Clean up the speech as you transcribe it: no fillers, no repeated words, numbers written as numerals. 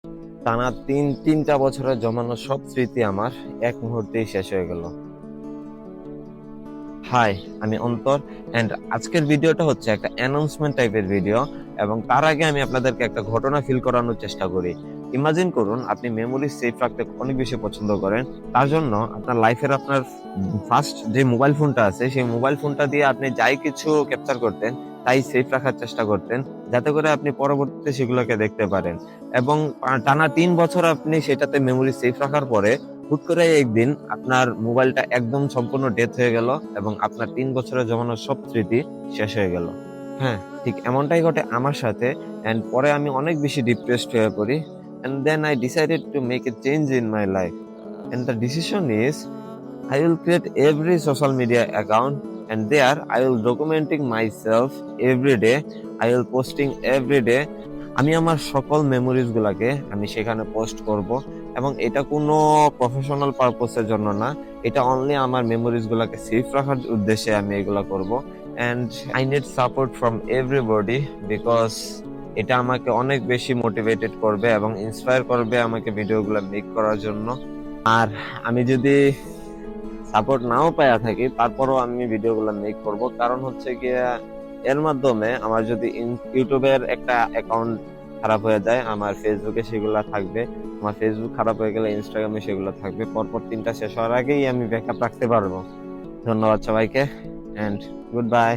টানা তিনটা বছরের জমানো সব স্মৃতি আমার এক মুহূর্তেই শেষ হয়ে গেল। হাই, আমি অন্তর এন্ড আজকের ভিডিওটা হচ্ছে একটা অ্যানাউন্সমেন্ট টাইপের ভিডিও, এবং তার আগে আমি আপনাদেরকে একটা ঘটনা ফিল করানোর চেষ্টা করি। ইমাজিন করুন আপনি মেমোরি সেভ রাখতে অনেক বেশি পছন্দ করেন। তার জন্য আপনার লাইফের আপনার ফার্স্ট যে মোবাইল ফোনটা আছে সেই মোবাইল ফোনটা দিয়ে আপনি যাই কিছু ক্যাপচার করতেন তাই সেভ রাখার চেষ্টা করতেন, যাতে করে আপনি পরবর্তীতে সেগুলোকে দেখতে পারেন। এবং টানা 3 বছর আপনি সেটাতে মেমোরি সেভ রাখার পরে হুট করে একদিন আপনার মোবাইলটা একদম সম্পূর্ণ ডেথ হয়ে গেল এবং আপনার 3 বছরের জমানো সব স্মৃতি শেষ হয়ে গেল। হ্যাঁ, ঠিক এমনটাই ঘটে আমার সাথে। এন্ড পরে আমি অনেক বেশি ডিপ্রেসড হয়ে পড়ি। And then I decided to make a change in my life, and the decision is I will create every social media account, and there I will documenting myself every day. I will posting every day. আমি আমার সকল memories গুলাকে আমি সেখানে post করব, এবং এটা কোনো প্রফেশনাল পারপোসের জন্য না, এটা অনলি আমার মেমোরিজ গুলাকে সেফ রাখার উদ্দেশ্যে আমি এগুলা করব। And I need support from everybody, because এটা আমাকে অনেক বেশি মোটিভেটেড করবে এবং ইন্সপায়ার করবে আমাকে ভিডিওগুলো মেক করার জন্য। আর আমি যদি সাপোর্ট নাও পাওয়া থাকি তারপরও আমি ভিডিওগুলো মেক করব, কারণ হচ্ছে গিয়ে এর মাধ্যমে আমার যদি ইউটিউবের একটা অ্যাকাউন্ট খারাপ হয়ে যায়, আমার ফেসবুকে সেগুলো থাকবে। আমার ফেসবুক খারাপ হয়ে গেলে ইনস্টাগ্রামে সেগুলো থাকবে। পরপর 3টা শেষ হওয়ার আগেই আমি ব্যাকআপ রাখতে পারবো। ধন্যবাদ সবাইকে, এন্ড গুড বাই।